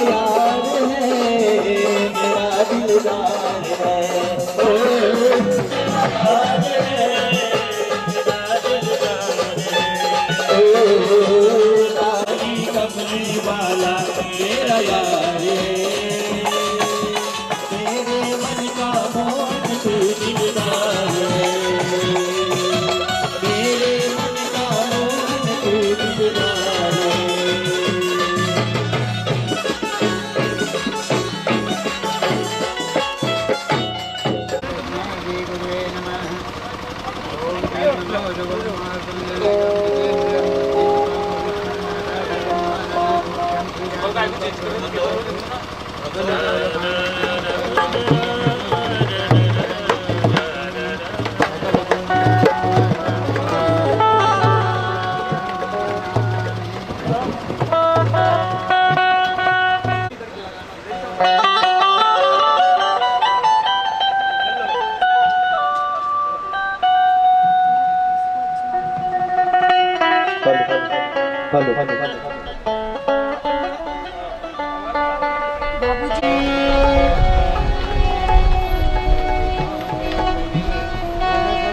यार है, मेरा दिलदार है, ओ मेरा यार है, मेरा दिलदार है, ओ काली कमली वाला मेरा यार है, मेरे मन का मोहन तू दिलदार है, मेरे मन का मोहन तू दिलदार है।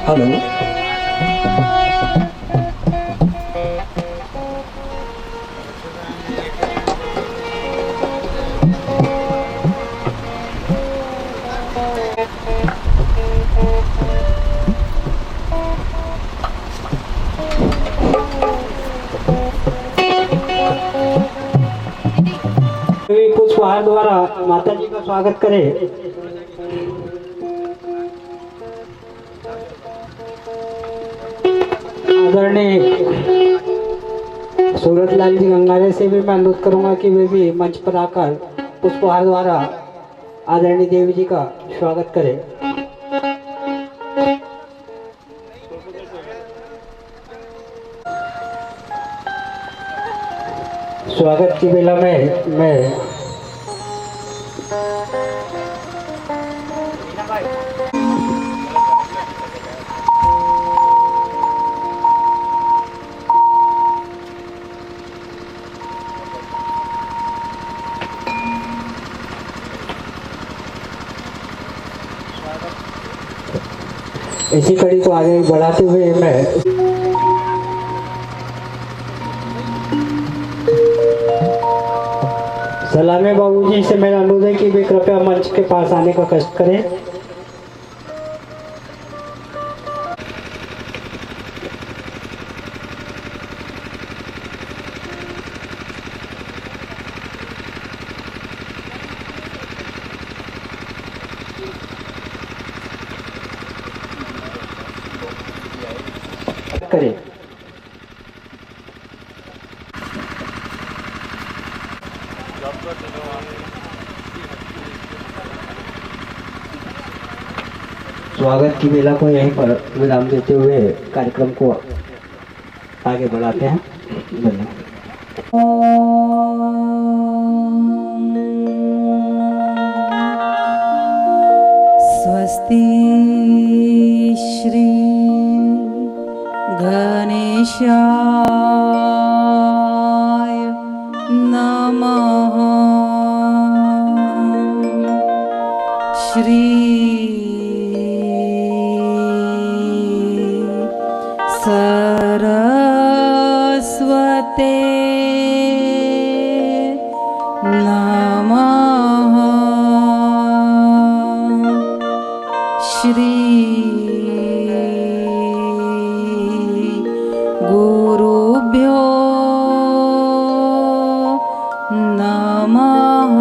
हेलो पुष्पहार द्वारा माता जी का स्वागत करें। आदरणीय सूरतलाल जी गंगारे से भी मैं अनुरोध करूंगा कि वे भी मंच पर आकर पुष्पहार द्वारा आदरणीय देवी जी का स्वागत करें। स्वागत की बेला में मैं इसी कड़ी को आगे बढ़ाते हुए मैं सलामे बाबूजी से मेरा अनुरोध है कि वे कृपया मंच के पास आने का कष्ट करें। करें स्वागत की बेला को यहीं पर विराम देते हुए कार्यक्रम को आगे बढ़ाते हैं। धन्यवाद। स्वस्ति श्री गणेशाय नमः। श्री सरस्वते नमः। श्री गुरुभ्यो नमः।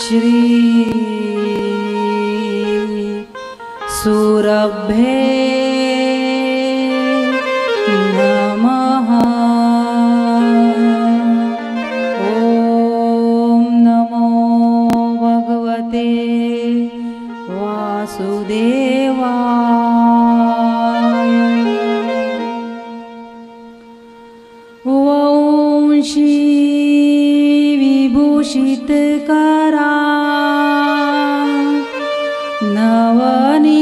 श्री सुरभ्ये नमः। ॐ नमो भगवते वासुदेवाय। वंशी विभूषितकरा नवनीरदाभात्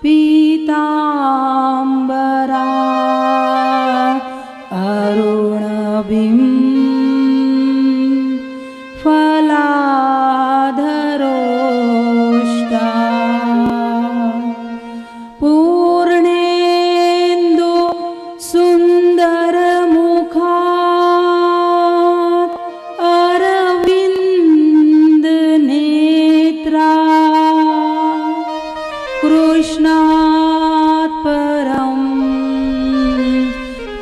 पीताम्बरा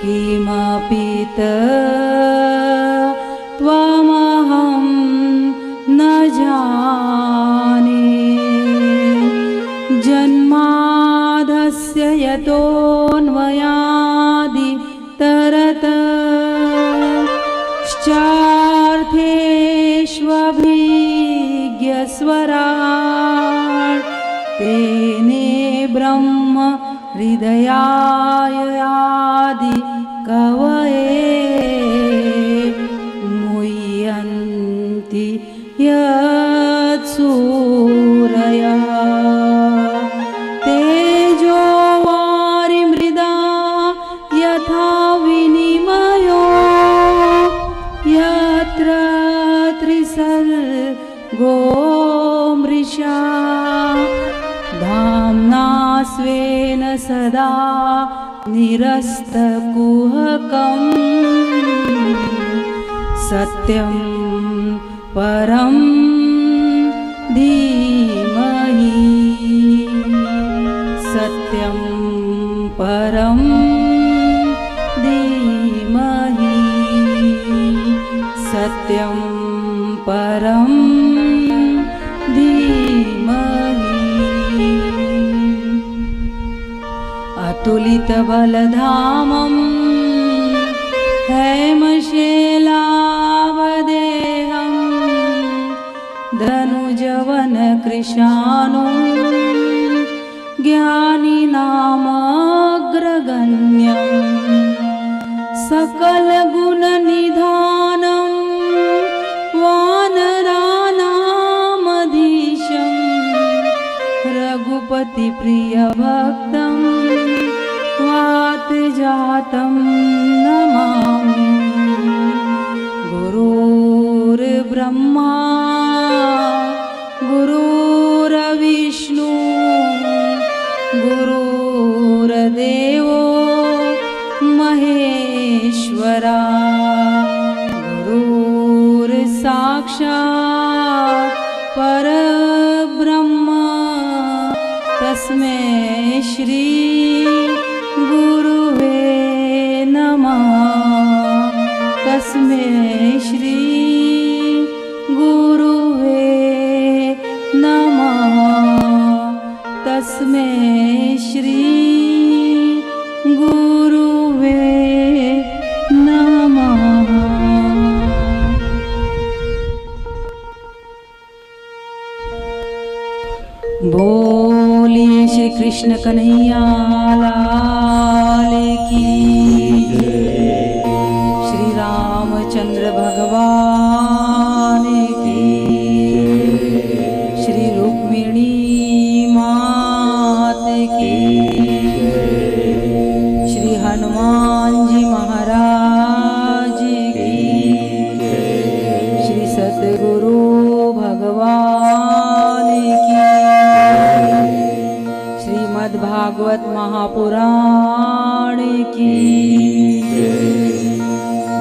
किमपि त्वमहं न जाने जन्मादस्य यतोऽन्वयादितरतश्चार्थेष्वभिज्ञस्वराट् तेने ब्रह्म हृदयाय आदि कवये मुह्यन्ति यत्सूरयः तेजो वारिमृदा यथा विनिमयो यत्र त्रिसर्गो मृषा धाम्ना स्वेन सदा निरस्तकुहकम् सत्यं परं धीमहि सत्यं परं धीमहि सत्यं परं धीमहि अतुलितबलधामं हेमशैलावदेहं धनुजवनकृशानुं ज्ञानिनामग्रगण्यं सकलगुणनिधानं वानराणामधीशं रघुपतिप्रियभक्तं वातजातं नमामि गुरुर्ब्रह्मा गुरुर्विष्णु गुरुर्देवो महेश्वरा गुरुर्साक्षात् परब्रह्म तस्मै श्री गुरुवे नमः तस्मै श्री गुरुवे नमः तस्मै श्री गुरुवे नमः। बोलिए श्री कृष्ण कन्हैया लाल की श्री रामचंद्र भगवान की श्री रुक्मिणी मात की श्री हनुमान जी महाराज की श्री सतगुरु भगवान की श्रीमद्भागवत महापुराण की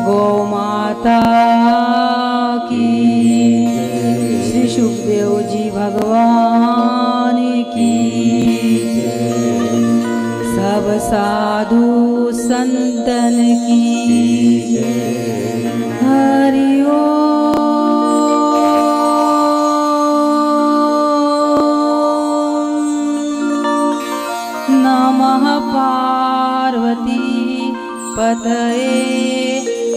गौ माता की श्री सुखदेव जी भगवान की सब साधु संतन की हरि नमः पार्वती पतये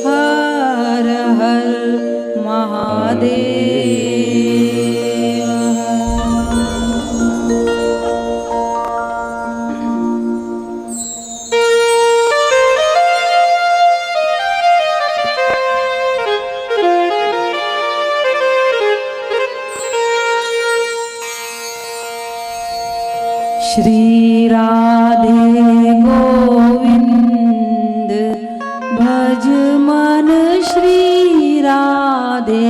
हर हर महादेव। श्री राधे गोविंद भज मन श्री राधे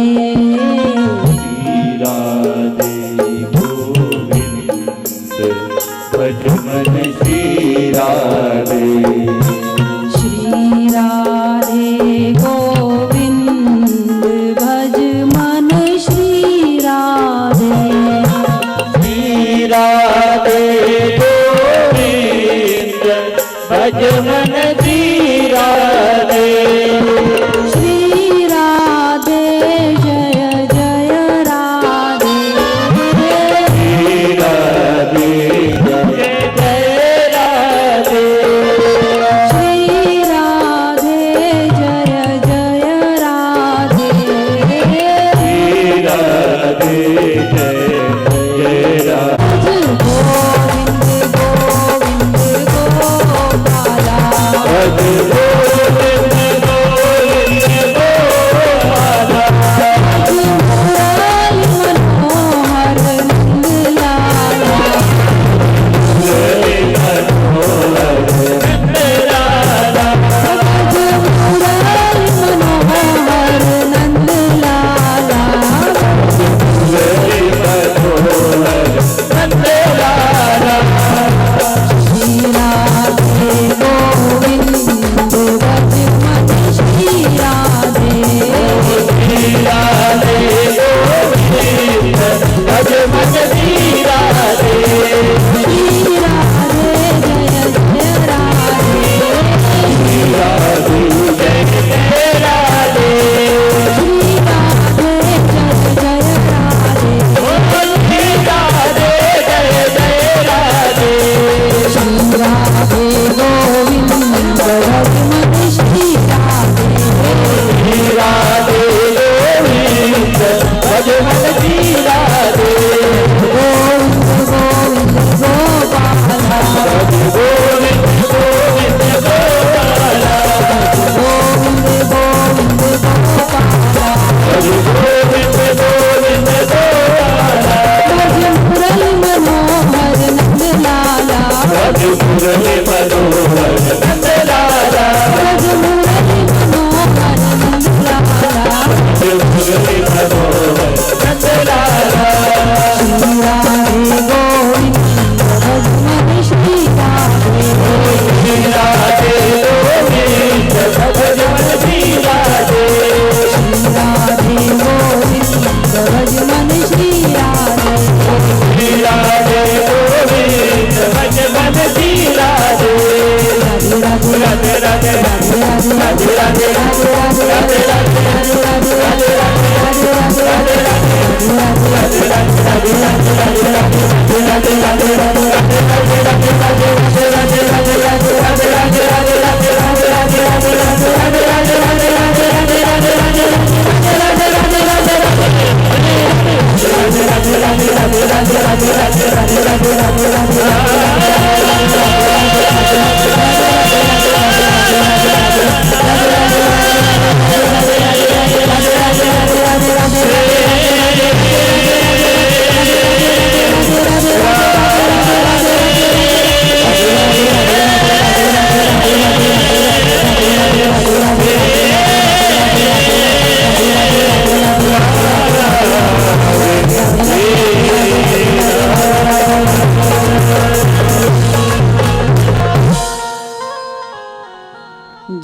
भज मन श्री राधे श्री राधे गोविंद भज मन श्री राधे श्री राधे गोविंद भज मन श्री राधे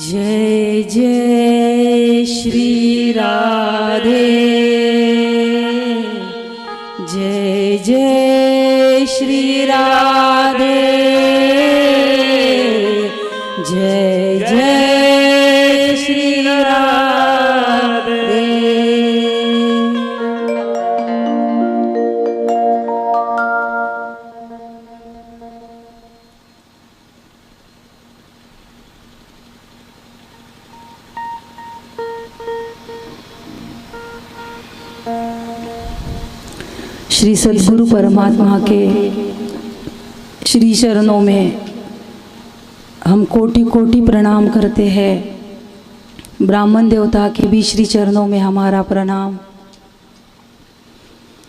जय जय श्री राधे, जय जय श्री राधे, जय जय श्री राधे। श्री सद्गुरु परमात्मा के श्री चरणों में हम कोटि कोटि प्रणाम करते हैं। ब्राह्मण देवता के भी श्री चरणों में हमारा प्रणाम।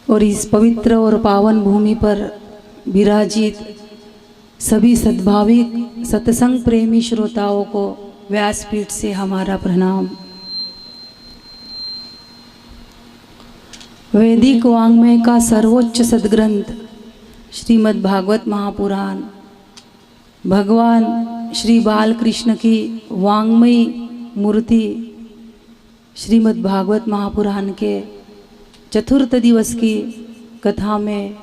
और इस पवित्र और पावन भूमि पर विराजित सभी सद्भाविक सत्संग प्रेमी श्रोताओं को व्यासपीठ से हमारा प्रणाम। वैदिक वाङ्मय का सर्वोच्च सद्ग्रंथ श्रीमद् भागवत महापुराण भगवान श्री बालकृष्ण की वाङ्मयी मूर्ति श्रीमद् भागवत महापुराण के चतुर्थ दिवस की कथा में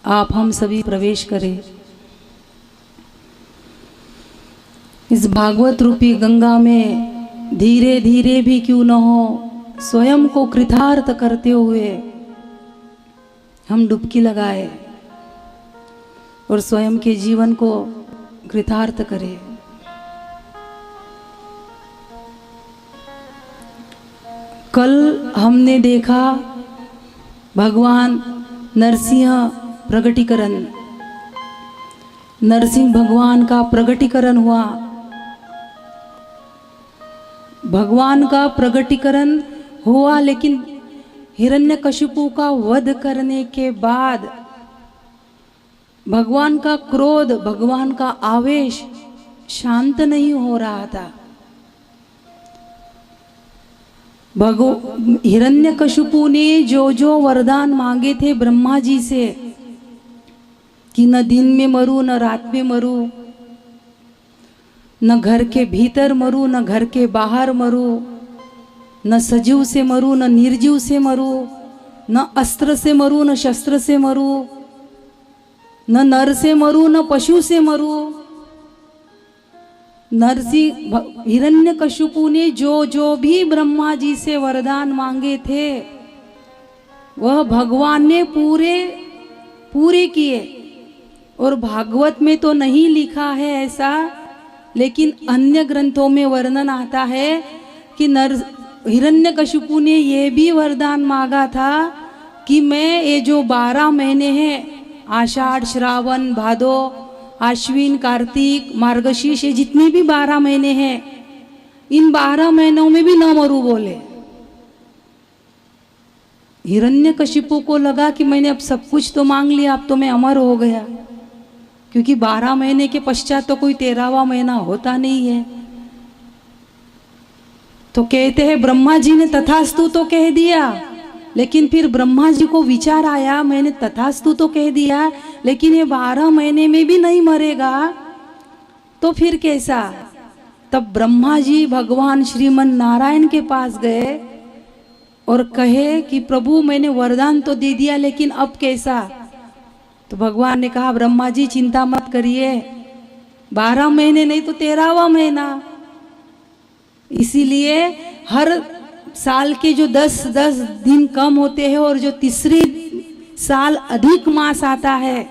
आप हम सभी प्रवेश करें। इस भागवत रूपी गंगा में धीरे धीरे भी क्यों न हो स्वयं को कृतार्थ करते हुए हम डुबकी लगाए और स्वयं के जीवन को कृतार्थ करें। कल हमने देखा भगवान नरसिंह प्रगटीकरण, नरसिंह भगवान का प्रगटीकरण हुआ। भगवान का प्रगटीकरण हुआ, लेकिन हिरण्यकशिपु का वध करने के बाद भगवान का क्रोध, भगवान का आवेश शांत नहीं हो रहा था। हिरण्यकशिपु ने जो जो वरदान मांगे थे ब्रह्मा जी से कि न दिन में मरूं न रात में मरूं, न घर के भीतर मरूं न घर के बाहर मरूं, न सजीव से मरूं न निर्जीव से मरूं, न अस्त्र से मरूं न शस्त्र से मरूं, न नर से मरूं न पशु से मरूं। नरसिंह हिरण्यकशिपु ने जो जो भी ब्रह्मा जी से वरदान मांगे थे वह भगवान ने पूरे किए। और भागवत में तो नहीं लिखा है ऐसा, लेकिन अन्य ग्रंथों में वर्णन आता है कि हिरण्यकशिपु ने ये भी वरदान मांगा था कि मैं ये जो 12 महीने हैं, आषाढ़ श्रावण भादो आश्विन कार्तिक मार्गशीर्ष, ये जितने भी 12 महीने हैं, इन 12 महीनों में भी न मरूं बोले। हिरण्यकशिपु को लगा कि मैंने अब सब कुछ तो मांग लिया, अब तो मैं अमर हो गया, क्योंकि 12 महीने के पश्चात तो कोई 13वां महीना होता नहीं है। तो कहते हैं ब्रह्मा जी ने तथास्तु तो कह दिया, लेकिन फिर ब्रह्मा जी को विचार आया मैंने तथास्तु तो कह दिया, लेकिन ये 12 महीने में भी नहीं मरेगा तो फिर कैसा। तब ब्रह्मा जी भगवान श्रीमन नारायण के पास गए और कहे कि प्रभु मैंने वरदान तो दे दिया, लेकिन अब कैसा। तो भगवान ने कहा ब्रह्मा जी चिंता मत करिए, 12 महीने नहीं तो 13वां महीना। इसीलिए हर साल के जो 10-10 दिन कम होते हैं और जो तीसरे साल अधिक मास आता है,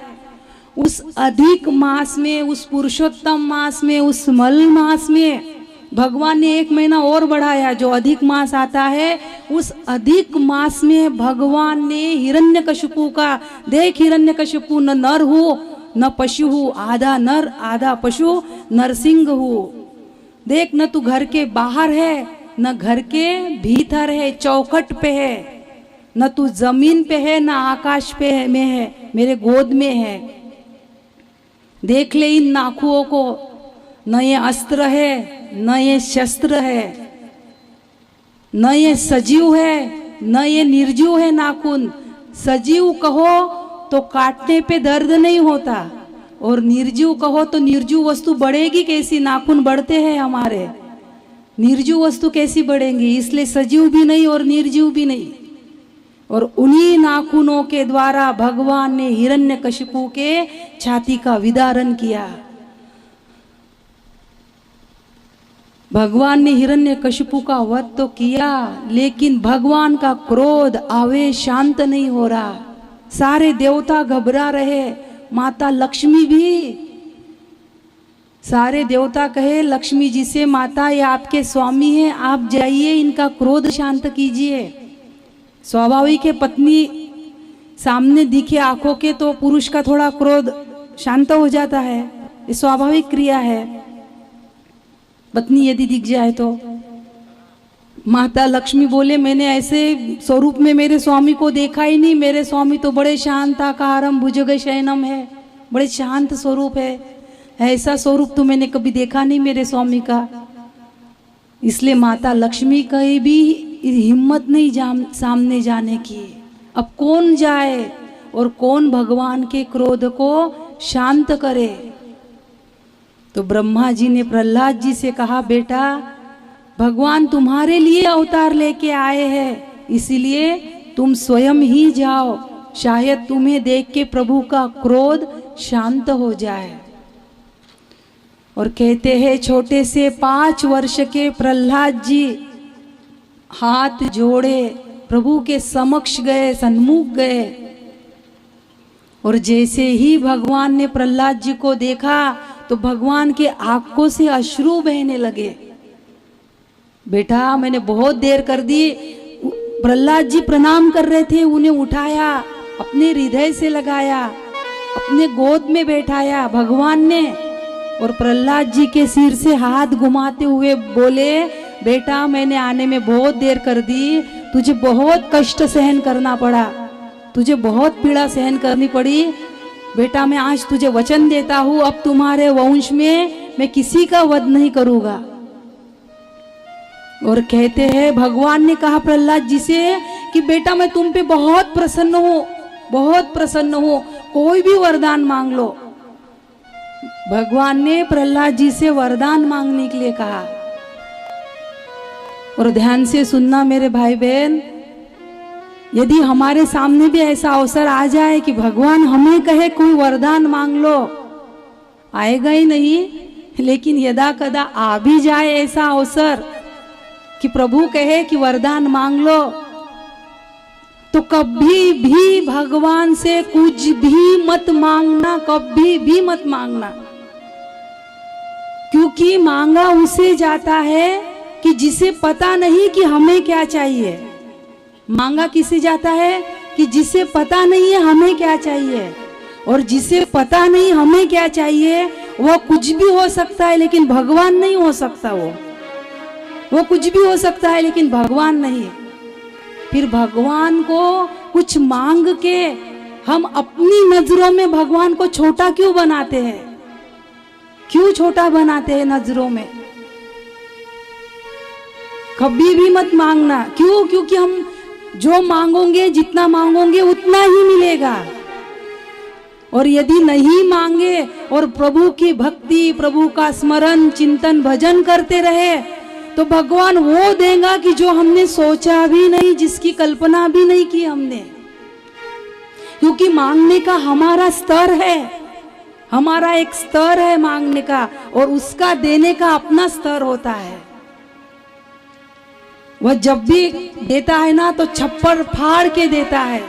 उस अधिक मास में, उस पुरुषोत्तम मास में, उस मल मास में भगवान ने 1 महीना और बढ़ाया। जो अधिक मास आता है, उस अधिक मास में भगवान ने हिरण्यकशिपु का, देख हिरण्यकशिपु न नर हो न पशु हो, आधा नर आधा पशु, नरसिंह हो। देख न तू घर के बाहर है न घर के भीतर है, चौखट पे है, न तू जमीन पे है न आकाश पे है, में है, मेरे गोद में है। देख ले इन नाखुओं को, न ये अस्त्र है न ये शस्त्र है, न ये सजीव है न ये निर्जीव है। नाखून सजीव कहो तो काटने पे दर्द नहीं होता, और निर्जीव कहो तो निर्जीव वस्तु बढ़ेगी कैसी? नाखून बढ़ते हैं हमारे, निर्जीव वस्तु कैसी बढ़ेंगी? इसलिए सजीव भी नहीं और निर्जीव भी नहीं। और उन्हीं नाखूनों के द्वारा भगवान ने हिरण्यकशिपु के छाती का विदारण किया। भगवान ने हिरण्यकशिपु का वध तो किया, लेकिन भगवान का क्रोध आवेश शांत नहीं हो रहा। सारे देवता घबरा रहे, माता लक्ष्मी भी। सारे देवता कहे लक्ष्मी जी से, माता ये आपके स्वामी हैं, आप जाइए इनका क्रोध शांत कीजिए। स्वाभाविक है, पत्नी सामने दिखे आंखों के तो पुरुष का थोड़ा क्रोध शांत हो जाता है, ये स्वाभाविक क्रिया है। पत्नी यदि दिख जाए तो माता लक्ष्मी बोले, मैंने ऐसे स्वरूप में मेरे स्वामी को देखा ही नहीं, मेरे स्वामी तो बड़े शांताकारम भुजग शयनम है, बड़े शांत स्वरूप है, ऐसा स्वरूप तो मैंने कभी देखा नहीं मेरे स्वामी का। इसलिए माता लक्ष्मी कहीं भी हिम्मत नहीं सामने जाने की। अब कौन जाए और कौन भगवान के क्रोध को शांत करे? तो ब्रह्मा जी ने प्रहलाद जी से कहा, बेटा भगवान तुम्हारे लिए अवतार लेके आए हैं, इसीलिए तुम स्वयं ही जाओ, शायद तुम्हें देख के प्रभु का क्रोध शांत हो जाए। और कहते हैं छोटे से 5 वर्ष के प्रहलाद जी हाथ जोड़े प्रभु के समक्ष गए, सन्मुख गए। और जैसे ही भगवान ने प्रहलाद जी को देखा तो भगवान के आंखों से अश्रु बहने लगे। बेटा मैंने बहुत देर कर दी। प्रहलाद जी प्रणाम कर रहे थे, उन्हें उठाया, अपने हृदय से लगाया, अपने गोद में बैठाया भगवान ने। और प्रहलाद जी के सिर से हाथ घुमाते हुए बोले, बेटा मैंने आने में बहुत देर कर दी, तुझे बहुत कष्ट सहन करना पड़ा, तुझे बहुत पीड़ा सहन करनी पड़ी। बेटा मैं आज तुझे वचन देता हूँ, अब तुम्हारे वंश में मैं किसी का वध नहीं करूँगा। और कहते हैं भगवान ने कहा प्रहलाद जी से कि बेटा मैं तुम पे बहुत प्रसन्न हूँ, बहुत प्रसन्न हूँ, कोई भी वरदान मांग लो। भगवान ने प्रहलाद जी से वरदान मांगने के लिए कहा। और ध्यान से सुनना मेरे भाई बहन, यदि हमारे सामने भी ऐसा अवसर आ जाए कि भगवान हमें कहे कोई वरदान मांग लो, आएगा ही नहीं, लेकिन यदा कदा आ भी जाए ऐसा अवसर कि प्रभु कहे कि वरदान मांग लो, तो कभी भी भगवान से कुछ भी मत मांगना, कभी भी मत मांगना। क्योंकि मांगा उसे जाता है कि जिसे पता नहीं कि हमें क्या चाहिए। मांगा किसे जाता है कि जिसे पता नहीं है हमें क्या चाहिए। और जिसे पता नहीं हमें क्या चाहिए वो कुछ भी हो सकता है, लेकिन भगवान नहीं हो सकता। वो कुछ भी हो सकता है लेकिन भगवान नहीं। फिर भगवान को कुछ मांग के हम अपनी नजरों में भगवान को छोटा क्यों बनाते हैं? क्यों छोटा बनाते हैं नजरों में? कभी भी मत मांगना। क्यों? क्योंकि हम जो मांगोगे, जितना मांगोगे उतना ही मिलेगा। और यदि नहीं मांगे और प्रभु की भक्ति, प्रभु का स्मरण, चिंतन, भजन करते रहे तो भगवान वो देगा कि जो हमने सोचा भी नहीं, जिसकी कल्पना भी नहीं की हमने। क्योंकि मांगने का हमारा स्तर है, हमारा एक स्तर है मांगने का, और उसका देने का अपना स्तर होता है। वह जब भी देता है ना तो छप्पर फाड़ के देता है।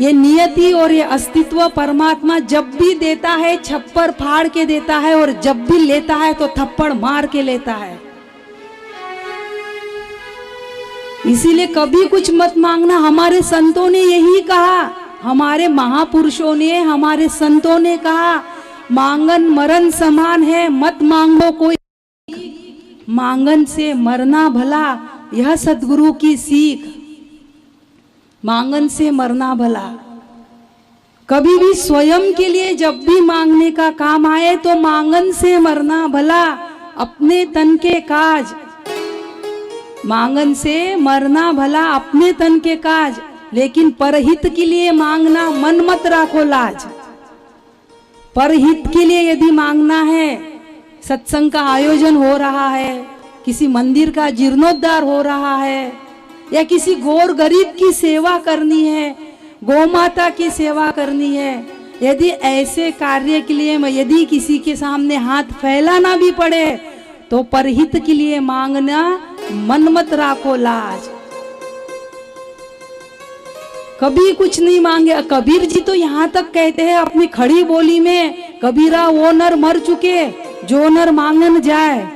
ये नियति और ये अस्तित्व परमात्मा जब भी देता है छप्पर फाड़ के देता है, और जब भी लेता है तो थप्पड़ मार के लेता है। इसीलिए कभी कुछ मत मांगना। हमारे संतों ने यही कहा, हमारे महापुरुषों ने, हमारे संतों ने कहा, मांगन मरण समान है, मत मांगो कोई, मांगन से मरना भला, यह सद्गुरु की सीख। मांगन से मरना भला। कभी भी स्वयं के लिए जब भी मांगने का काम आए तो मांगन से मरना भला, अपने तन के काज। मांगन से मरना भला, अपने तन के काज, लेकिन परहित के लिए मांगना मन मत राखो लाज। परहित के लिए यदि मांगना है, सत्संग का आयोजन हो रहा है, किसी मंदिर का जीर्णोद्धार हो रहा है, या किसी गौर गरीब की सेवा करनी है, गौ माता की सेवा करनी है, यदि ऐसे कार्य के लिए यदि किसी के सामने हाथ फैलाना भी पड़े तो परहित के लिए मांगना मन मत राखो लाज। कभी कुछ नहीं मांगे। कबीर जी तो यहाँ तक कहते हैं अपनी खड़ी बोली में, कबीरा वो नर मर चुके जो नर मांगन जाए।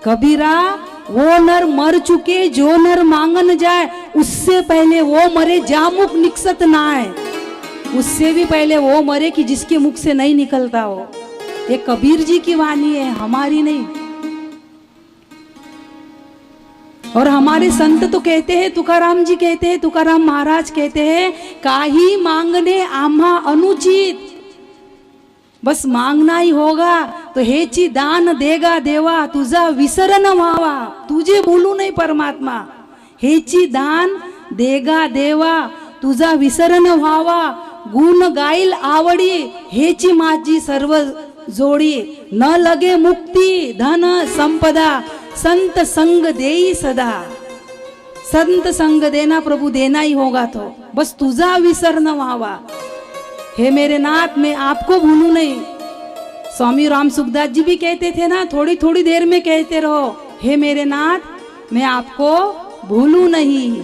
कबीरा वो नर मर चुके जो नर मांगन जाए, उससे पहले वो मरे जा मुख निकसत ना है। उससे भी पहले वो मरे कि जिसके मुख से नहीं निकलता हो। ये कबीर जी की वाणी है, हमारी नहीं। और हमारे संत तो कहते हैं, तुकाराम जी कहते हैं, तुकाराम महाराज कहते हैं, काही मांगने आम्हा अनुचित। बस मांगना ही होगा तो हेची दान देगा देवा, तुझा विसरण व्हावा। तुझे भूलू नहीं परमात्मा, हेची दान देगा देवा, तुझा विसरण व्हावा। गुण गाईल आवडी, हेची माझी सर्व जोडी। न लगे मुक्ती धन संपदा, संत संग देई सदा। संत संग देना प्रभु देना ही होगा, तो बस तुझा विसरण व्हावा। हे मेरे नाथ, मैं आपको भूलू नहीं। स्वामी राम सुखदास जी भी कहते थे ना, थोड़ी थोड़ी देर में कहते रहो, हे मेरे नाथ, मैं आपको भूलू नहीं।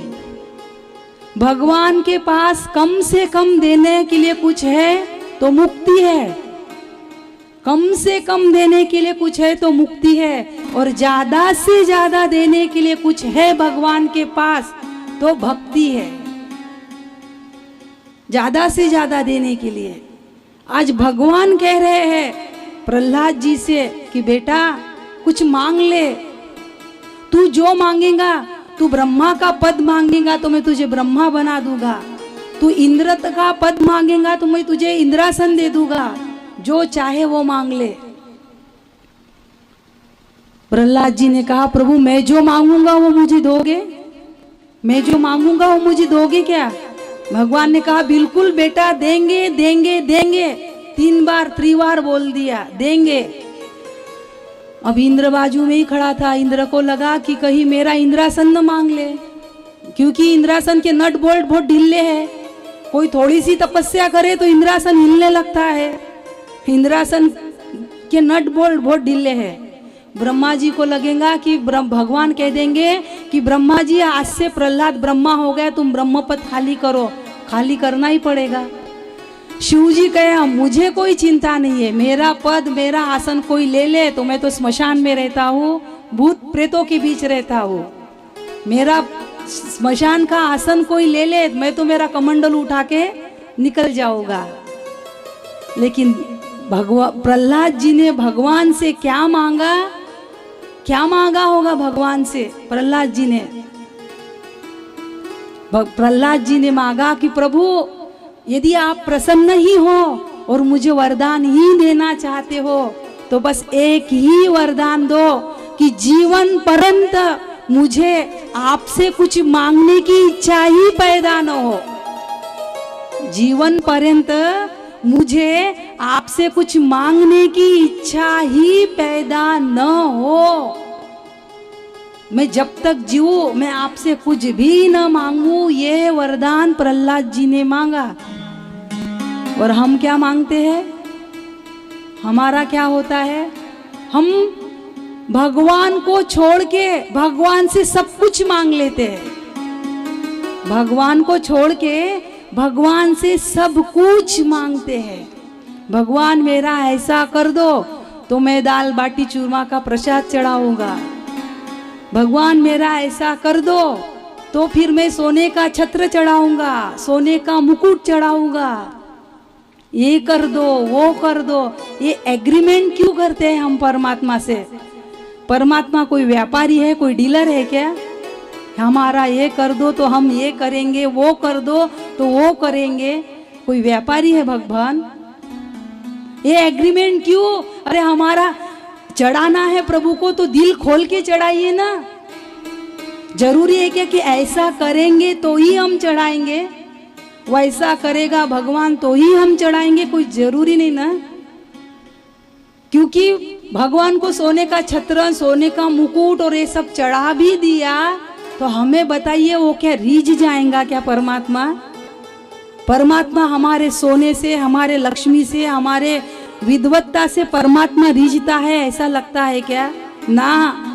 भगवान के पास कम से कम देने के लिए कुछ है तो मुक्ति है। कम से कम देने के लिए कुछ है तो मुक्ति है, और ज्यादा से ज्यादा देने के लिए कुछ है भगवान के पास तो भक्ति है। ज्यादा से ज्यादा देने के लिए आज भगवान कह रहे हैं प्रहलाद जी से कि बेटा कुछ मांग ले, तू जो मांगेगा, तू ब्रह्मा का पद मांगेगा तो मैं तुझे ब्रह्मा बना दूंगा, तू इंद्र का पद मांगेगा तो मैं तुझे इंद्रासन दे दूंगा, जो चाहे वो मांग ले। प्रहलाद जी ने कहा, प्रभु मैं जो मांगूंगा वो मुझे दोगे? मैं जो मांगूंगा वो मुझे दोगे क्या? भगवान ने कहा, बिल्कुल बेटा, देंगे देंगे देंगे। 3 बार त्रिवार बोल दिया, देंगे। अब इंद्र बाजू में ही खड़ा था। इंद्र को लगा कि कहीं मेरा इंद्रासन न मांग ले, क्योंकि इंद्रासन के नट बोल्ट बहुत ढीले हैं। कोई थोड़ी सी तपस्या करे तो इंद्रासन हिलने लगता है। इंद्रासन के नट बोल्ट बहुत ढीले हैं। ब्रह्मा जी को लगेगा कि भगवान कह देंगे कि ब्रह्मा जी आज से प्रहलाद ब्रह्मा हो गया, तुम ब्रह्म पद खाली करो। खाली करना ही पड़ेगा। शिव जी कहे, मुझे कोई चिंता नहीं है, मेरा पद मेरा आसन कोई ले ले तो मैं तो स्मशान में रहता हूँ, भूत प्रेतों के बीच रहता हूँ। मेरा स्मशान का आसन कोई ले ले, मैं तो मेरा कमंडल उठा के निकल जाऊंगा। लेकिन प्रहलाद जी ने भगवान से क्या मांगा? क्या मांगा होगा भगवान से? प्रहलाद जी ने मांगा कि प्रभु यदि आप प्रसन्न ही हो और मुझे वरदान ही देना चाहते हो तो बस एक ही वरदान दो कि जीवन पर्यंत मुझे आपसे कुछ मांगने की इच्छा ही पैदा न हो। जीवन पर्यंत मुझे आपसे कुछ मांगने की इच्छा ही पैदा न हो। मैं जब तक जीऊं मैं आपसे कुछ भी न मांगू। ये वरदान प्रहलाद जी ने मांगा। और हम क्या मांगते हैं? हमारा क्या होता है? हम भगवान को छोड़ के भगवान से सब कुछ मांग लेते हैं। भगवान को छोड़ के भगवान से सब कुछ मांगते हैं। भगवान मेरा ऐसा कर दो तो मैं दाल बाटी चूरमा का प्रसाद चढ़ाऊंगा। भगवान मेरा ऐसा कर दो तो फिर मैं सोने का छत्र चढ़ाऊंगा, सोने का मुकुट चढ़ाऊंगा। ये कर दो, वो कर दो। ये एग्रीमेंट क्यों करते हैं हम परमात्मा से? परमात्मा कोई व्यापारी है, कोई डीलर है क्या? हमारा ये कर दो तो हम ये करेंगे, वो कर दो तो वो करेंगे। कोई व्यापारी है भगवान? ये एग्रीमेंट क्यों? अरे हमारा चढ़ाना है प्रभु को तो दिल खोल के चढ़ाइए ना। जरूरी है क्या कि ऐसा करेंगे तो ही हम चढ़ाएंगे, वैसा करेगा भगवान तो ही हम चढ़ाएंगे? कोई जरूरी नहीं ना। क्योंकि भगवान को सोने का छत्र, सोने का मुकुट और ये सब चढ़ा भी दिया तो हमें बताइए वो क्या रीझ जाएगा क्या परमात्मा? परमात्मा हमारे सोने से, हमारे लक्ष्मी से, हमारे विद्वत्ता से परमात्मा रीझता है ऐसा लगता है क्या? ना।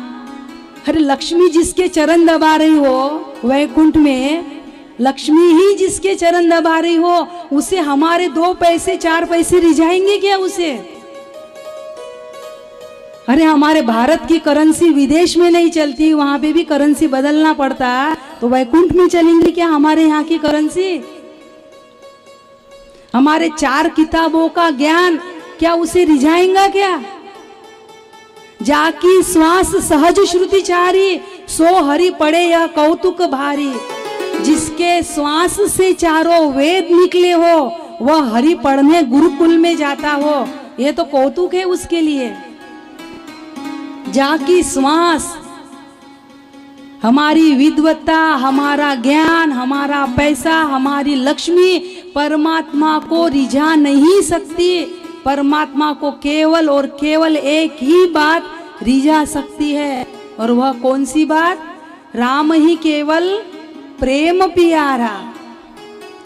अरे लक्ष्मी जिसके चरण दबा रही हो वैकुंठ में, लक्ष्मी ही जिसके चरण दबा रही हो, उसे हमारे 2 पैसे 4 पैसे रिझाएंगे क्या उसे? अरे हमारे भारत की करेंसी विदेश में नहीं चलती, वहां पे भी करेंसी बदलना पड़ता, तो वैकुंठ में चलेंगी क्या हमारे यहाँ की करेंसी? हमारे 4 किताबों का ज्ञान क्या उसे रिझाएंगा क्या? जाकी श्वास सहज श्रुति चारी, सो हरि पड़े यह कौतुक भारी। जिसके श्वास से 4 वेद निकले हो वह हरि पढ़ने गुरुकुल में जाता हो, ये तो कौतुक है उसके लिए। जाकी श्वास, हमारी विद्वत्ता, हमारा ज्ञान, हमारा पैसा, हमारी लक्ष्मी परमात्मा को रिझा नहीं सकती। परमात्मा को केवल और केवल एक ही बात रिझा सकती है, और वह कौन सी बात? राम ही केवल प्रेम प्यारा।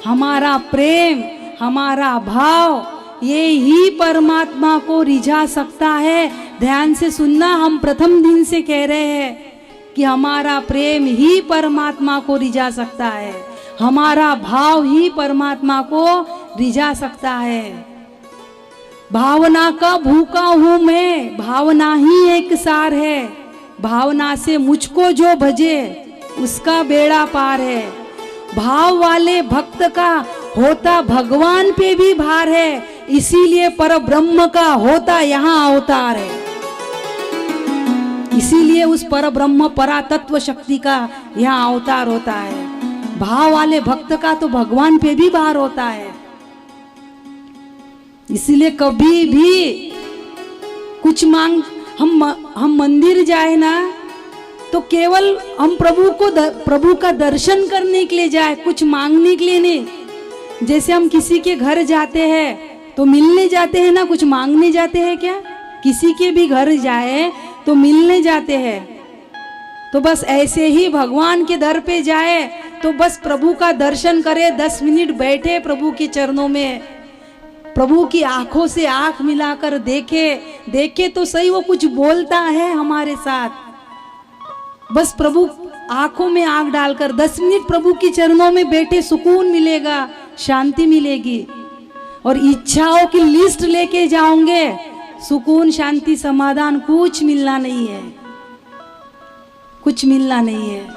हमारा प्रेम, हमारा भाव, ये ही परमात्मा को रिझा सकता है। ध्यान से सुनना, हम प्रथम दिन से कह रहे हैं कि हमारा प्रेम ही परमात्मा को रिझा सकता है, हमारा भाव ही परमात्मा को रिझा सकता है। भावना का भूखा हूं मैं, भावना ही एक सार है। भावना से मुझको जो भजे उसका बेड़ा पार है। भाव वाले भक्त का होता भगवान पे भी भार है, इसीलिए पर ब्रह्म का होता यहाँ अवतार है। इसीलिए उस पर ब्रह्म परा तत्व शक्ति का यहाँ अवतार होता है। भाव वाले भक्त का तो भगवान पे भी भार होता है। इसीलिए कभी भी कुछ मांग, हम मंदिर जाए ना तो केवल हम प्रभु का दर्शन करने के लिए जाए, कुछ मांगने के लिए नहीं। जैसे हम किसी के घर जाते हैं तो मिलने जाते हैं ना, कुछ मांगने जाते हैं क्या? किसी के भी घर जाए तो मिलने जाते हैं। तो बस ऐसे ही भगवान के दर पे जाए तो बस प्रभु का दर्शन करे, 10 मिनट बैठे प्रभु के चरणों में, प्रभु की आंखों से आंख मिलाकर देखे तो सही वो कुछ बोलता है हमारे साथ। बस प्रभु आंखों में आंख डालकर 10 मिनट प्रभु के चरणों में बैठे, सुकून मिलेगा, शांति मिलेगी। और इच्छाओं की लिस्ट लेके जाओगे, सुकून शांति समाधान कुछ मिलना नहीं है, कुछ मिलना नहीं है।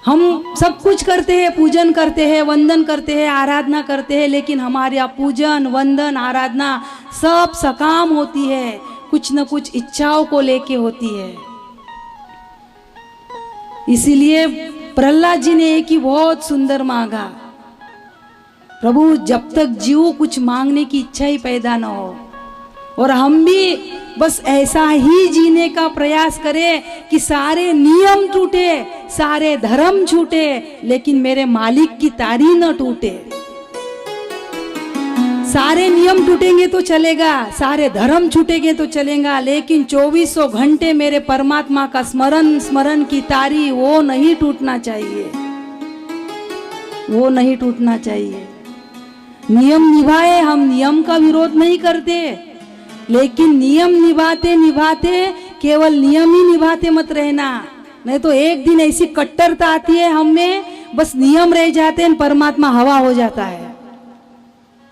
हम सब कुछ करते हैं, पूजन करते हैं, वंदन करते हैं, आराधना करते हैं, लेकिन हमारे यहाँ पूजन वंदन आराधना सब सकाम होती है, कुछ न कुछ इच्छाओं को लेके होती है। इसीलिए प्रहलाद जी ने एक ही बहुत सुंदर मांगा, प्रभु जब तक जीव कुछ मांगने की इच्छा ही पैदा न हो। और हम भी बस ऐसा ही जीने का प्रयास करें कि सारे नियम टूटे, सारे धर्म छूटे, लेकिन मेरे मालिक की तारी न टूटे। सारे नियम टूटेंगे तो चलेगा, सारे धर्म छूटेंगे तो चलेगा, लेकिन 2400 घंटे मेरे परमात्मा का स्मरण की तारी वो नहीं टूटना चाहिए, वो नहीं टूटना चाहिए। नियम निभाए, हम नियम का विरोध नहीं करते, लेकिन नियम निभाते निभाते केवल नियम ही निभाते मत रहना, नहीं तो एक दिन ऐसी कट्टरता आती है हम में, बस नियम रह जाते हैं, परमात्मा हवा हो जाता है।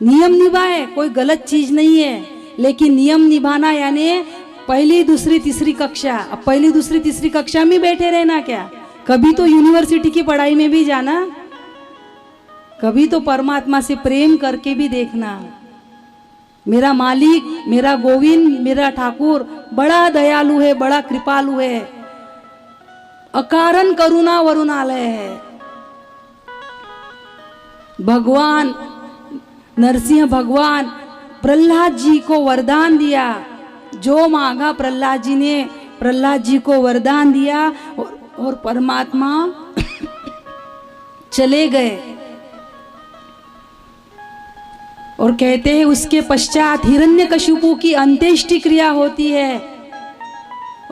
नियम निभाए कोई गलत चीज नहीं है, लेकिन नियम निभाना यानी पहली दूसरी तीसरी कक्षा, अब पहली दूसरी तीसरी कक्षा में बैठे रहना क्या, कभी तो यूनिवर्सिटी की पढ़ाई में भी जाना, कभी तो परमात्मा से प्रेम करके भी देखना। मेरा मालिक, मेरा गोविंद, मेरा ठाकुर बड़ा दयालु है, बड़ा कृपालु है, अकारण करुणा वरुणालय है। भगवान नरसिंह भगवान प्रहलाद जी को वरदान दिया, जो मांगा प्रहलाद जी ने प्रहलाद जी को वरदान दिया, और परमात्मा चले गए। और कहते हैं उसके पश्चात हिरण्यकशिपु की अंत्येष्टि क्रिया होती है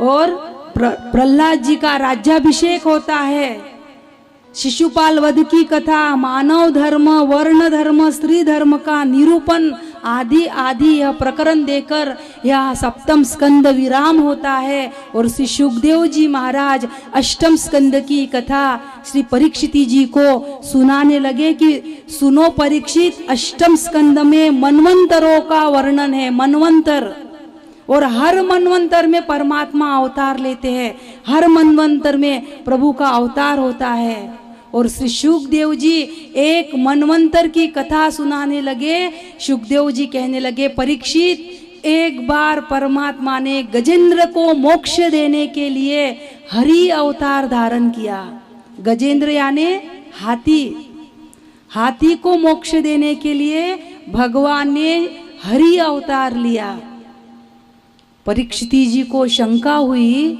और प्रहलाद जी का राज्याभिषेक होता है। शिशुपाल वध की कथा, मानव धर्म, वर्ण धर्म, स्त्री धर्म का निरूपण आदि आदि यह प्रकरण देकर यह सप्तम स्कंद विराम होता है। और श्री सुखदेव जी महाराज अष्टम स्कंद की कथा श्री परीक्षित जी को सुनाने लगे कि सुनो परीक्षित, अष्टम स्कंद में मनवंतरों का वर्णन है, मनवंतर, और हर मनवंतर में परमात्मा अवतार लेते हैं, हर मनवंतर में प्रभु का अवतार होता है। और श्री सुखदेव जी एक मनवंतर की कथा सुनाने लगे। सुखदेव जी कहने लगे, परीक्षित, एक बार परमात्मा ने गजेंद्र को मोक्ष देने के लिए हरि अवतार धारण किया। गजेंद्र यानी हाथी, हाथी को मोक्ष देने के लिए भगवान ने हरि अवतार लिया। परीक्षित जी को शंका हुई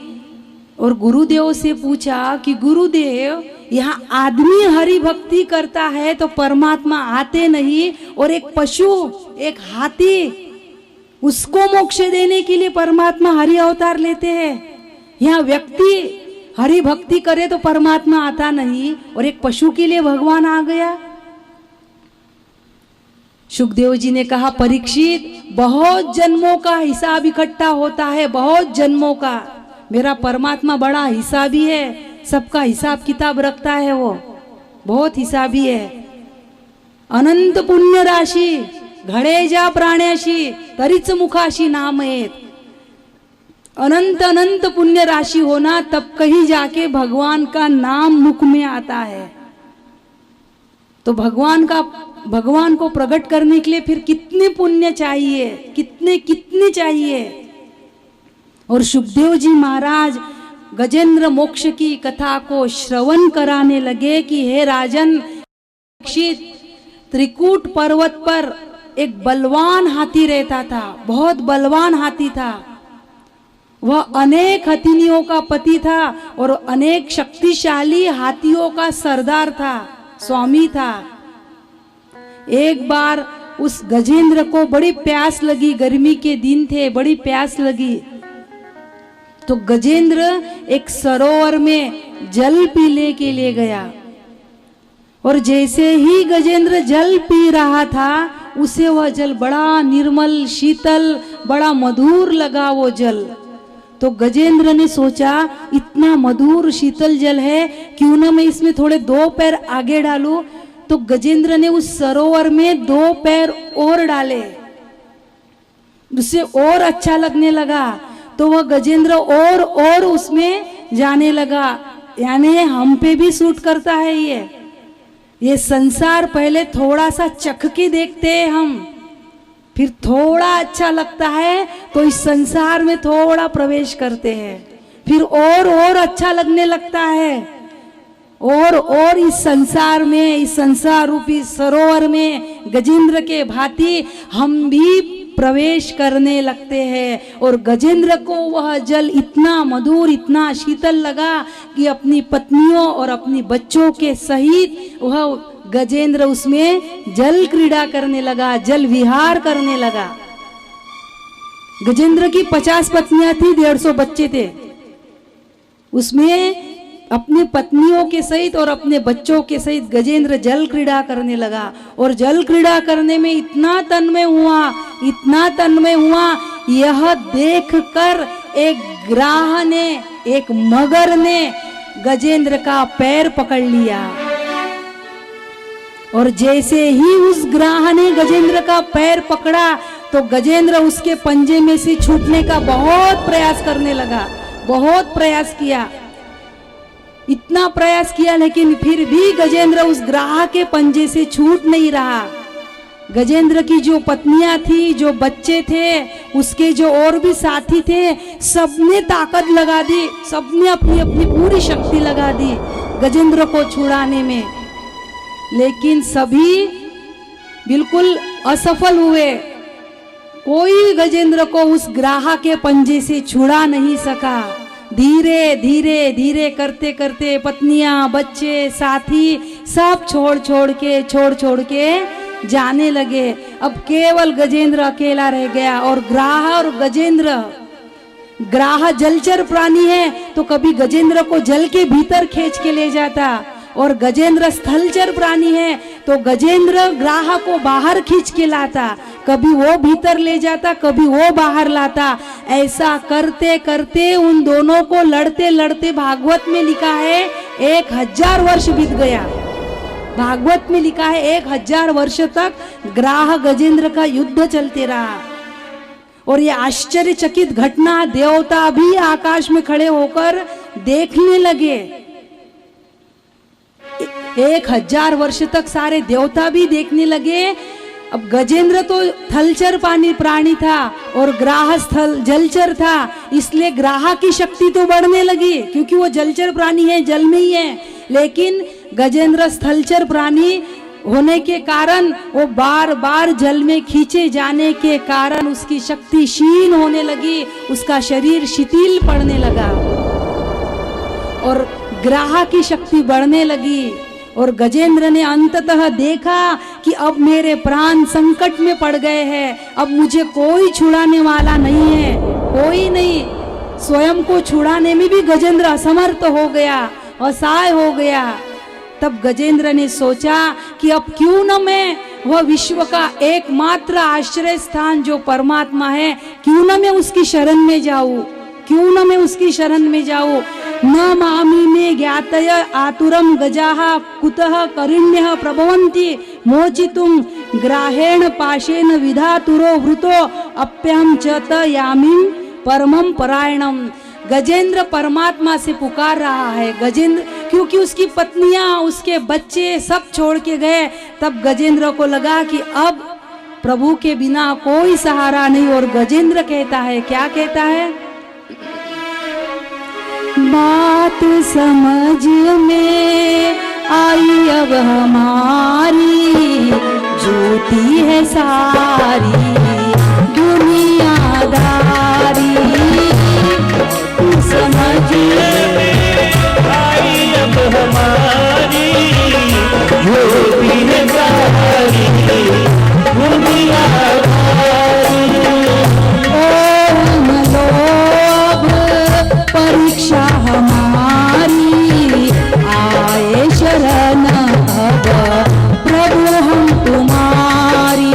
और गुरुदेव से पूछा कि गुरुदेव, यहाँ आदमी हरि भक्ति करता है तो परमात्मा आते नहीं, और एक पशु, एक हाथी, उसको मोक्ष देने के लिए परमात्मा हरि अवतार लेते हैं। यहाँ व्यक्ति हरि भक्ति करे तो परमात्मा आता नहीं, और एक पशु के लिए भगवान आ गया। सुखदेव जी ने कहा, परीक्षित, बहुत जन्मों का हिसाब इकट्ठा होता है, बहुत जन्मों का। मेरा परमात्मा बड़ा हिसाबी है, सबका हिसाब किताब रखता है, वो बहुत हिसाबी है। अनंत पुण्य राशि घडे जा प्राण्याशी तरीच मुखाशी नाम येत। अनंत अनंत पुण्य राशि होना तब कहीं जाके भगवान का नाम मुख में आता है। तो भगवान को प्रकट करने के लिए फिर कितने पुण्य चाहिए, कितने चाहिए। और सुखदेव जी महाराज गजेंद्र मोक्ष की कथा को श्रवण कराने लगे कि हे राजन, त्रिकूट पर्वत पर एक बलवान हाथी रहता था, बहुत बलवान हाथी था। वह अनेक हथिनियों का पति था और अनेक शक्तिशाली हाथियों का सरदार था, स्वामी था। एक बार उस गजेंद्र को बड़ी प्यास लगी, गर्मी के दिन थे, बड़ी प्यास लगी, तो गजेंद्र एक सरोवर में जल पीने के लिए गया। और जैसे ही गजेंद्र जल पी रहा था, उसे वह जल बड़ा निर्मल, शीतल, बड़ा मधुर लगा वो जल। तो गजेंद्र ने सोचा, इतना मधुर शीतल जल है, क्यों ना मैं इसमें थोड़े 2 पैर आगे डालूं। तो गजेंद्र ने उस सरोवर में 2 पैर और डाले, उसे और अच्छा लगने लगा। तो वह गजेंद्र और उसमें जाने लगा। यानी हम पे भी सूट करता है ये संसार। पहले थोड़ा सा चख के देखते हैं हम, फिर थोड़ा अच्छा लगता है तो इस संसार में थोड़ा प्रवेश करते हैं, फिर और अच्छा लगने लगता है, और इस संसार में, इस संसार रूपी सरोवर में गजेंद्र के भांति हम भी प्रवेश करने लगते हैं। और गजेंद्र को वह जल इतना मधुर, इतना शीतल लगा कि अपनी पत्नियों और अपनी बच्चों के सहित वह गजेंद्र उसमें जल क्रीड़ा करने लगा, जल विहार करने लगा। गजेंद्र की 50 पत्नियां थी, 150 बच्चे थे। उसमें अपने पत्नियों के सहित और अपने बच्चों के सहित गजेंद्र जल क्रीड़ा करने लगा। और जल क्रीड़ा करने में इतना तन्मय हुआ, यह देखकर एक ग्राह ने, एक मगर ने गजेंद्र का पैर पकड़ लिया। और जैसे ही उस ग्राह ने गजेंद्र का पैर पकड़ा तो गजेंद्र उसके पंजे में से छूटने का बहुत प्रयास करने लगा। बहुत प्रयास किया, इतना प्रयास किया, लेकिन फिर भी गजेंद्र उस ग्राह के पंजे से छूट नहीं रहा। गजेंद्र की जो पत्नियां थी, जो बच्चे थे, उसके जो और भी साथी थे, सबने ताकत लगा दी, सबने अपनी अपनी पूरी शक्ति लगा दी गजेंद्र को छुड़ाने में, लेकिन सभी बिल्कुल असफल हुए। कोई गजेंद्र को उस ग्राह के पंजे से छुड़ा नहीं सका। धीरे धीरे धीरे करते करते पत्नियां, बच्चे, साथी सब छोड़ छोड़ के जाने लगे। अब केवल गजेंद्र अकेला रह गया। और ग्राह जलचर प्राणी है, तो कभी गजेंद्र को जल के भीतर खींच के ले जाता, और गजेंद्र स्थलचर प्राणी है तो गजेंद्र ग्राह को बाहर खींच के लाता। कभी वो भीतर ले जाता, कभी वो बाहर लाता। ऐसा करते करते उन दोनों को लड़ते लड़ते, भागवत में लिखा है 1000 वर्ष बीत गया। भागवत में लिखा है 1000 वर्ष तक ग्राह गजेंद्र का युद्ध चलते रहा। और ये आश्चर्यचकित घटना देवता भी आकाश में खड़े होकर देखने लगे। 1000 वर्ष तक सारे देवता भी देखने लगे। अब गजेंद्र तो थलचर प्राणी था और ग्राह स्थल जलचर था, इसलिए ग्राह की शक्ति तो बढ़ने लगी क्योंकि वो जलचर प्राणी है, जल में ही है। लेकिन गजेंद्र स्थलचर प्राणी होने के कारण, वो बार बार जल में खींचे जाने के कारण उसकी शक्ति क्षीण होने लगी, उसका शरीर शिथिल पड़ने लगा और ग्राह की शक्ति बढ़ने लगी। और गजेंद्र ने अंततः देखा कि अब मेरे प्राण संकट में पड़ गए हैं, अब मुझे कोई छुड़ाने वाला नहीं है, कोई नहीं। स्वयं को छुड़ाने में भी गजेंद्र असमर्थ हो गया, असहाय हो गया। तब गजेंद्र ने सोचा कि अब क्यों न मैं वह विश्व का एकमात्र आश्रय स्थान जो परमात्मा है, क्यों न मैं उसकी शरण में जाऊं, क्यों न मैं उसकी शरण में जाऊं। न मामी में ज्ञातय आतुरम गजाः कुतः करिण्यः प्रभवन्ति मोचितुम ग्राहेण पाशेन विधातुरो वृतो अप्यहं च त यामिं परमं परायणम। गजेंद्र परमात्मा से पुकार रहा है। गजेंद्र क्योंकि उसकी पत्नियां, उसके बच्चे सब छोड़ के गए, तब गजेंद्र को लगा कि अब प्रभु के बिना कोई सहारा नहीं। और गजेंद्र कहता है, क्या कहता है? बात समझ में आई अब हमारी, झूठी है सारी दुनियादारी। समझ में आई अब हमारी, झूठी है सारी दुनियादारी। परीक्षा हमारी आए शरण अब प्रभु हम तुम्हारी।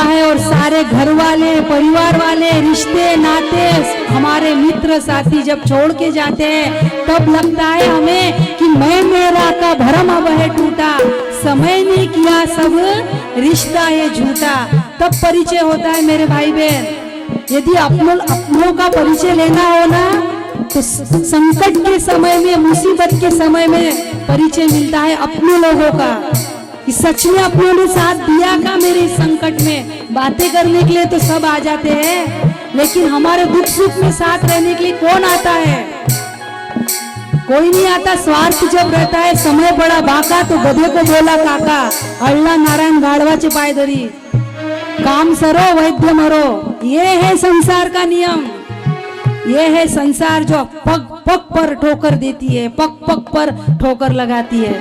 है और सारे घर वाले, परिवार वाले, रिश्ते नाते, हमारे मित्र साथी जब छोड़ के जाते हैं तब लगता है हमें कि मैं मेरा का भरम अब है टूटा, समय ने किया सब रिश्ता है झूठा। तब परिचय होता है मेरे भाई बहन। यदि अपनों का परिचय लेना हो ना तो संकट के समय में, मुसीबत के समय में परिचय मिलता है अपने लोगों का, कि सच में अपनों ने साथ दिया का मेरे इस संकट में। बातें करने के लिए तो सब आ जाते हैं, लेकिन हमारे दुख सुख में साथ रहने के लिए कौन आता है? कोई नहीं आता। स्वार्थ जब रहता है, समय बड़ा बाका तो गधे को बोला काका, अल्लाह नारायण गाड़वाचे पाय धरी, काम सरो वैद्य मरो। ये है संसार का नियम, ये है संसार जो पग पग पर ठोकर देती है, पग पग पर ठोकर लगाती है।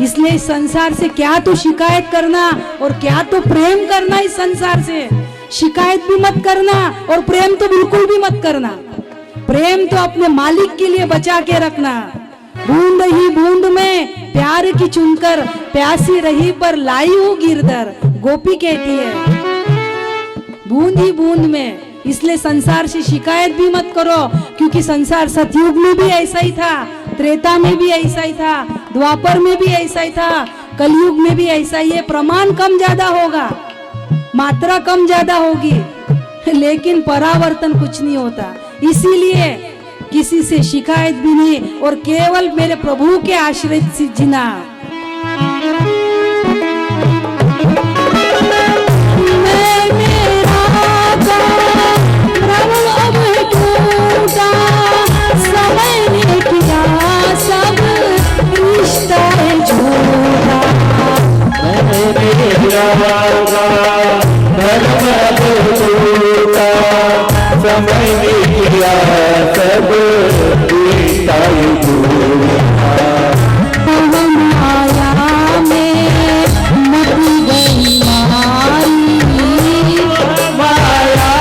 इसलिए इस संसार से क्या तो शिकायत करना और क्या तो प्रेम करना। इस संसार से शिकायत भी मत करना और प्रेम तो बिल्कुल भी मत करना। प्रेम तो अपने मालिक के लिए बचा के रखना। बूंद ही बूंद में प्यार की चुनकर प्यासी रही पर लाई हूँ गिरधर, गोपी कहती है। बूंद ही बूंद में, इसलिए संसार से शिकायत भी मत करो, क्योंकि संसार सतयुग में भी ऐसा ही था, त्रेता में भी ऐसा ही था, द्वापर में भी ऐसा ही था, कलयुग में भी ऐसा ही है। प्रमाण कम ज्यादा होगा, मात्रा कम ज्यादा होगी, लेकिन परावर्तन कुछ नहीं होता। इसीलिए किसी से शिकायत भी नहीं और केवल मेरे प्रभु के आश्रित जीना। समय ने किया सब रिश्ता माया में मत गई मारी, माया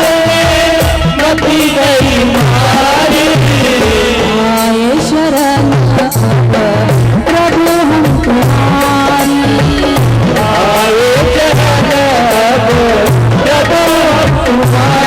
में मत गई मारी। आए शरण प्रभु हम तुम्हारी, आए शरण प्रभु हम तुम्हारी।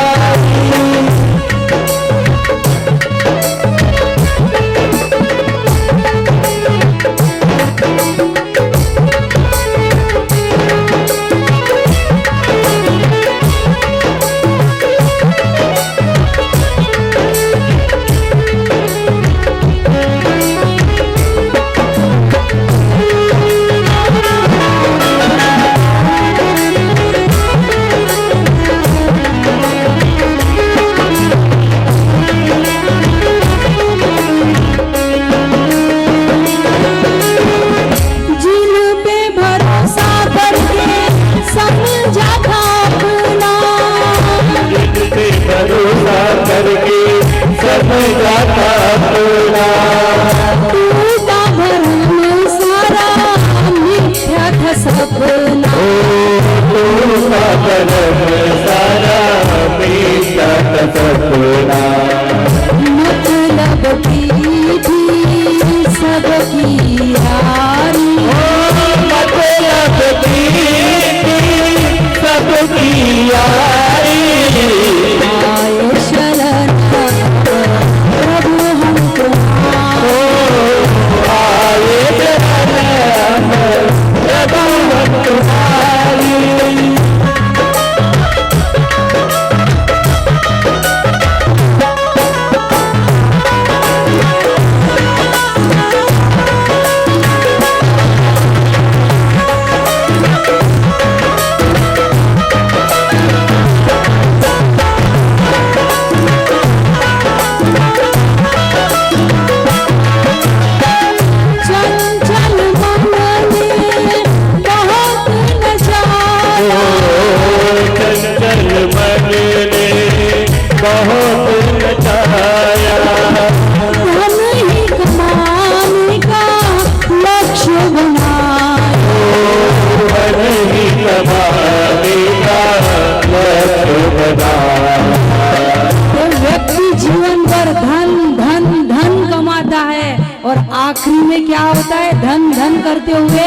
आखिरी में क्या होता है? धन धन करते हुए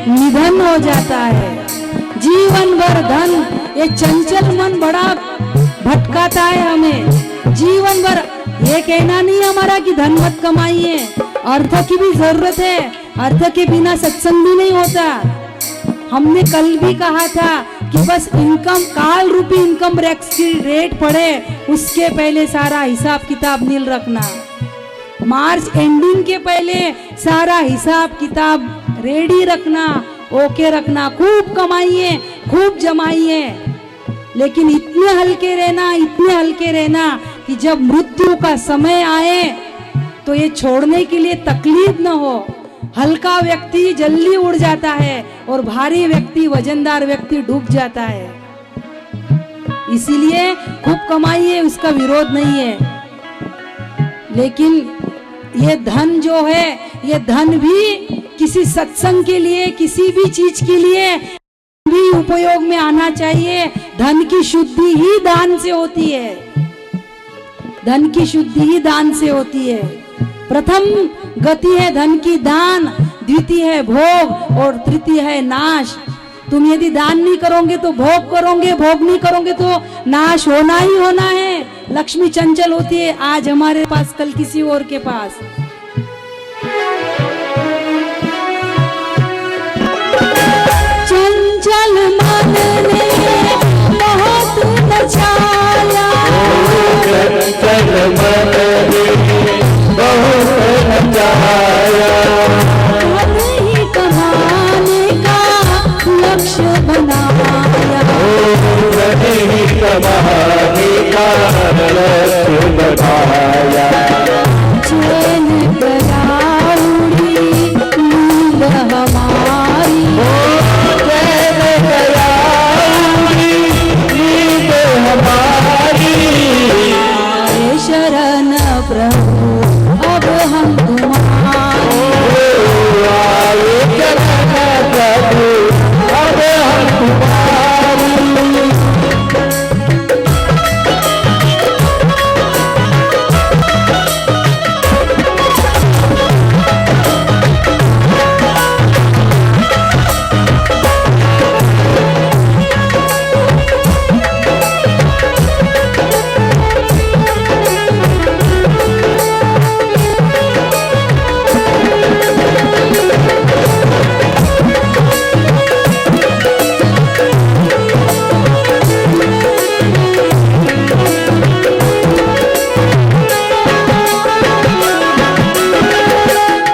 निधन हो जाता है। जीवन भर धन ये चंचल मन बड़ा भटकाता है हमें जीवन भर। ये कहना नहीं हमारा कि धन मत कमाइए, अर्थ की भी जरूरत है, अर्थ के बिना सत्संग भी नहीं होता। हमने कल भी कहा था कि बस इनकम काल रूपी इनकम टैक्स की रेट पड़े उसके पहले सारा हिसाब किताब नील रखना, मार्च एंडिंग के पहले सारा हिसाब किताब रेडी रखना, ओके रखना। खूब कमाइए, खूब जमाइए, लेकिन इतने हल्के रहना कि जब मृत्यु का समय आए तो ये छोड़ने के लिए तकलीफ न हो। हल्का व्यक्ति जल्दी उड़ जाता है और भारी व्यक्ति, वजनदार व्यक्ति डूब जाता है। इसीलिए खूब कमाइए, उसका विरोध नहीं है, लेकिन ये धन जो है, ये धन भी किसी सत्संग के लिए, किसी भी चीज के लिए भी उपयोग में आना चाहिए। धन की शुद्धि ही दान से होती है, धन की शुद्धि ही दान से होती है। प्रथम गति है धन की दान, द्वितीय है भोग और तृतीय है नाश। तुम यदि दान नहीं करोगे तो भोग करोगे, भोग नहीं करोगे तो नाश होना ही होना है। लक्ष्मी चंचल होती है, आज हमारे पास कल किसी और के पास। चंचल मन ने बहुत नचाया, चंचल मन ने बहुत नचाया, धन ही कमाने का लक्ष्य बनाया, धन ही कमाने का लक्ष्य बनाया। चैन कराउड़ी नींद हमारी, चैन कराउड़ी नींद हमारी, आए शरण प्रभु अब हम तुम्हारे, आए शरण प्रभु अब हम तुम्हारी।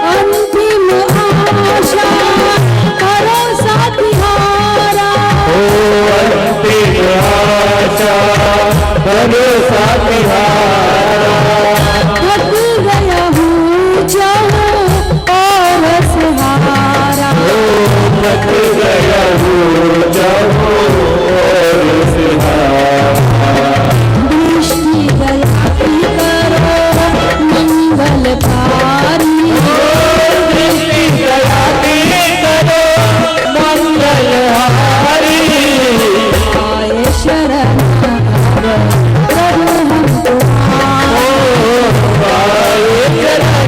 अंतिम आशा भरोसा तिहारा, अंतिम आशा भरोसा तिहारा, थक गया हूँ जाऊँ और सहारा, थक गया हूँ जाऊँ और सहारा। दृष्टि दया की करो मंगलकारी, दृष्टि दया की करो मंगलहारी, आए शरण प्रभु हम तुम्हारे, आए शरण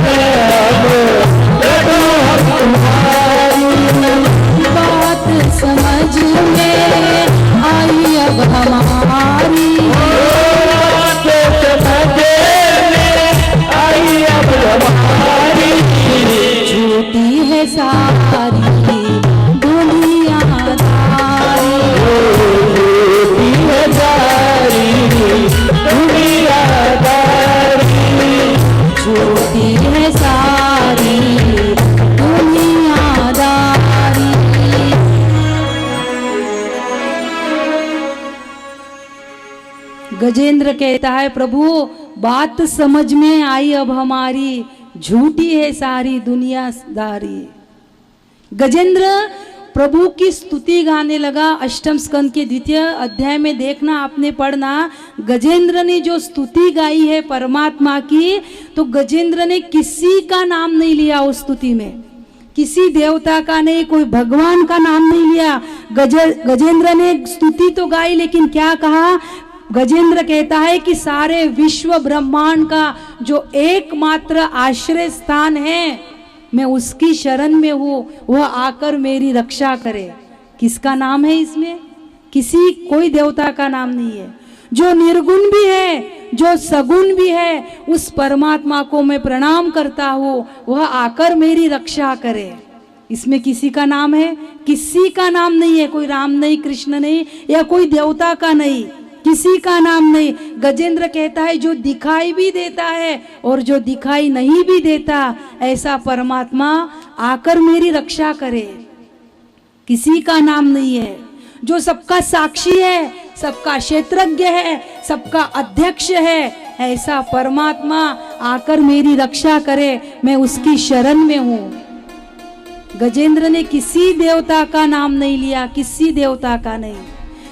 प्रभु हम तुम्हारी। बात समझ में आई अब हमारी, आई अब हमारी, झूठी है सारी दुनियादारी, झूठी है सारी दुनियादारी, झूठी है सारी दुनियादारी। गजेंद्र कहता है प्रभु बात समझ में आई अब हमारी, झूठी है सारी दुनियादारी। गजेंद्र प्रभु की स्तुति गाने लगा। अष्टम स्कंद के द्वितीय अध्याय में देखना, आपने पढ़ना, गजेंद्र ने जो स्तुति गाई है परमात्मा की, तो गजेंद्र ने किसी का नाम नहीं लिया उस स्तुति में, किसी देवता का नहीं, कोई भगवान का नाम नहीं लिया। गजेंद्र ने स्तुति तो गाई, लेकिन क्या कहा? गजेंद्र कहता है कि सारे विश्व ब्रह्मांड का जो एकमात्र आश्रय स्थान है, मैं उसकी शरण में हूँ, वह आकर मेरी रक्षा करे। किसका नाम है इसमें? किसी कोई देवता का नाम नहीं है। जो निर्गुण भी है, जो सगुण भी है, उस परमात्मा को मैं प्रणाम करता हूँ, वह आकर मेरी रक्षा करे। इसमें किसी का नाम है? किसी का नाम नहीं है। कोई राम नहीं, कृष्ण नहीं, या कोई देवता का नहीं, किसी का नाम नहीं। गजेंद्र कहता है जो दिखाई भी देता है और जो दिखाई नहीं भी देता, ऐसा परमात्मा आकर मेरी रक्षा करे। किसी का नाम नहीं है। जो सबका साक्षी है, सबका क्षेत्रज्ञ है, सबका अध्यक्ष है, ऐसा परमात्मा आकर मेरी रक्षा करे, मैं उसकी शरण में हूँ। गजेंद्र ने किसी देवता का नाम नहीं लिया, किसी देवता का नहीं।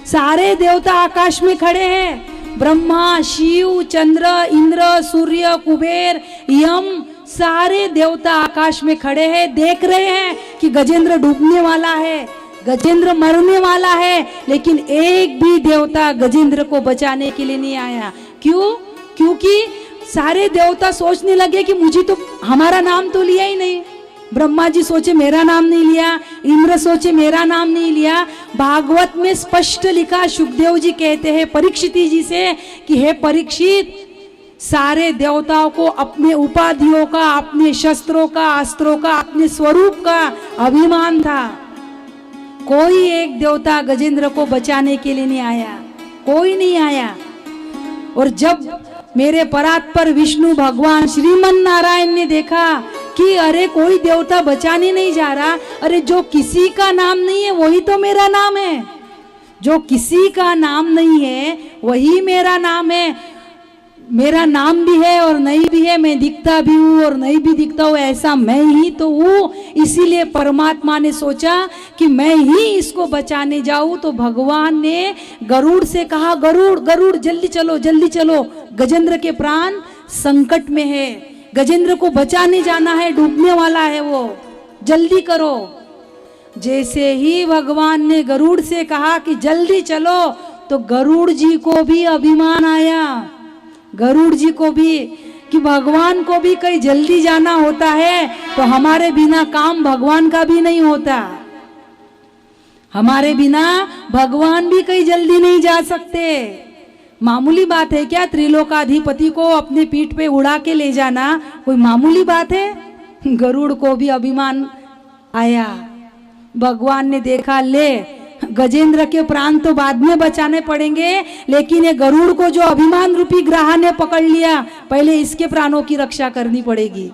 सारे देवता आकाश में खड़े हैं, ब्रह्मा, शिव, चंद्र, इंद्र, सूर्य, कुबेर, यम, सारे देवता आकाश में खड़े हैं, देख रहे हैं कि गजेंद्र डूबने वाला है, गजेंद्र मरने वाला है, लेकिन एक भी देवता गजेंद्र को बचाने के लिए नहीं आया। क्यों? क्योंकि सारे देवता सोचने लगे कि मुझे तो हमारा नाम तो लिया ही नहीं। ब्रह्मा जी सोचे मेरा नाम नहीं लिया, इंद्र सोचे मेरा नाम नहीं लिया। भागवत में स्पष्ट लिखा, सुखदेव जी कहते हैं परीक्षित जी से कि हे परीक्षित, सारे देवताओं को अपने उपाधियों का, अपने शस्त्रों का, अस्त्रों का, अपने स्वरूप का अभिमान था। कोई एक देवता गजेंद्र को बचाने के लिए नहीं आया, कोई नहीं आया। और जब मेरे परात्पर विष्णु भगवान श्रीमन नारायण ने देखा कि अरे कोई देवता बचाने नहीं जा रहा, अरे जो किसी का नाम नहीं है वही तो मेरा नाम है, जो किसी का नाम नहीं है वही मेरा नाम है। मेरा नाम भी है और नहीं भी है, मैं दिखता भी हूँ और नहीं भी दिखता हूँ, ऐसा मैं ही तो हूँ। इसीलिए परमात्मा ने सोचा कि मैं ही इसको बचाने जाऊँ, तो भगवान ने गरुड़ से कहा, गरुड़ गरुड़ जल्दी चलो, जल्दी चलो, गजेंद्र के प्राण संकट में है, गजेंद्र को बचाने जाना है, डूबने वाला है वो, जल्दी करो। जैसे ही भगवान ने गरुड़ से कहा कि जल्दी चलो, तो गरुड़ जी को भी अभिमान आया, गरुड़ जी को भी, कि भगवान को भी कहीं जल्दी जाना होता है तो हमारे बिना काम भगवान का भी नहीं होता, हमारे बिना भगवान भी कहीं जल्दी नहीं जा सकते। मामूली बात है क्या त्रिलोकाधिपति को अपने पीठ पे उड़ा के ले जाना? कोई मामूली बात है? गरुड़ को भी अभिमान आया। भगवान ने देखा, ले गजेंद्र के प्राण तो बाद में बचाने पड़ेंगे, लेकिन ये गरुड़ को जो अभिमान रूपी ग्रह ने पकड़ लिया, पहले इसके प्राणों की रक्षा करनी पड़ेगी।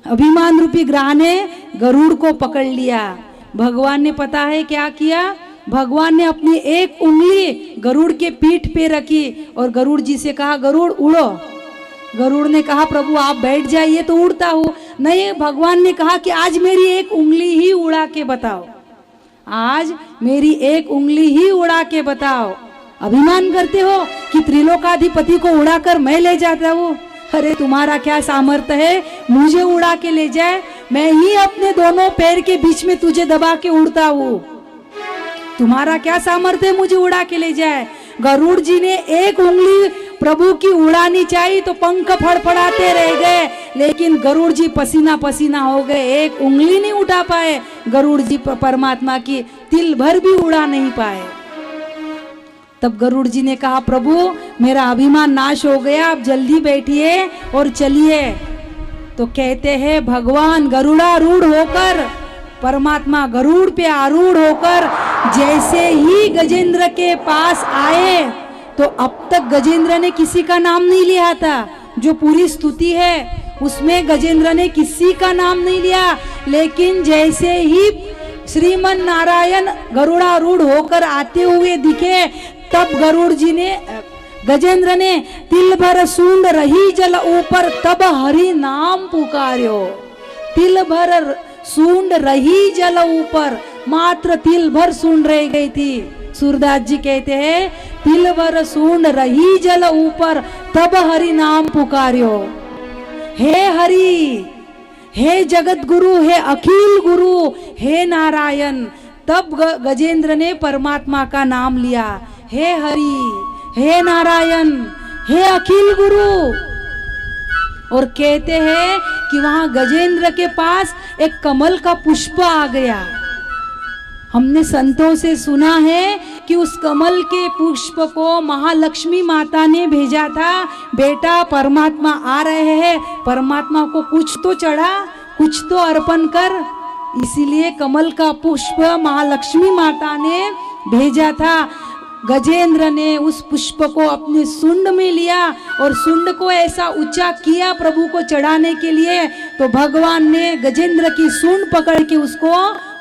अभिमान रूपी ग्रह ने गरुड़ को पकड़ लिया। भगवान ने पता है क्या किया? भगवान ने अपनी एक उंगली गरुड़ के पीठ पे रखी और गरुड़ जी से कहा, गरुड़ उड़ो। गरुड़ ने कहा, प्रभु आप बैठ जाइए तो उड़ता हूँ। नहीं, भगवान ने कहा कि आज मेरी एक उंगली ही उड़ा के बताओ, आज मेरी एक उंगली ही उड़ा के बताओ। अभिमान करते हो कि त्रिलोकाधिपति को उड़ाकर मैं ले जाता हूँ। अरे तुम्हारा क्या सामर्थ्य है मुझे उड़ा के ले जाए? मैं ही अपने दोनों पैर के बीच में तुझे दबा के उड़ता हूँ, तुम्हारा क्या सामर्थ्य है मुझे उड़ा के ले जाए? गरुड़ जी ने एक उंगली प्रभु की उड़ानी चाहिए तो पंख फड़फड़ाते रह गए, लेकिन गरुड़ जी पसीना पसीना हो गए, एक उंगली नहीं उठा पाए। गरुड़ जी परमात्मा की तिल भर भी उड़ा नहीं पाए। तब गरुड़ जी ने कहा, प्रभु मेरा अभिमान नाश हो गया, आप जल्दी बैठिए और चलिए। तो कहते हैं भगवान गरुड़ारूढ़ होकर, परमात्मा गरुड़ पे आरूढ़ होकर जैसे ही गजेंद्र के पास आए, तो अब तक गजेंद्र ने किसी का नाम नहीं लिया था। जो पूरी स्तुति है उसमें गजेंद्र ने किसी का नाम नहीं लिया, लेकिन जैसे ही श्रीमन नारायण गरुड़ारूढ़ होकर आते हुए दिखे, तब गरुड़ जी ने, गजेंद्र ने तिल भर सूंड रही जल ऊपर, तब हरि नाम पुकार्यो। तिल भर सूंड रही जल ऊपर, मात्र तिल भर सूंड रह गई थी। सूरदास जी कहते हैं, तिल भर सूंड रही जल ऊपर, तब हरि नाम पुकार्यो। हे हरि, हे जगत गुरु, हे अखिल गुरु, हे नारायण। तब गजेंद्र ने परमात्मा का नाम लिया, हे हरि, हे नारायण, हे अखिल गुरु। और कहते हैं कि वहां गजेंद्र के पास एक कमल का पुष्प आ गया। हमने संतों से सुना है कि उस कमल के पुष्प को महालक्ष्मी माता ने भेजा था, बेटा परमात्मा आ रहे हैं, परमात्मा को कुछ तो चढ़ा, कुछ तो अर्पण कर। इसीलिए कमल का पुष्प महालक्ष्मी माता ने भेजा था। गजेंद्र ने उस पुष्प को अपने सुंड में लिया और सुंड को ऐसा ऊंचा किया प्रभु को चढ़ाने के लिए, तो भगवान ने गजेंद्र की सुंड पकड़ के उसको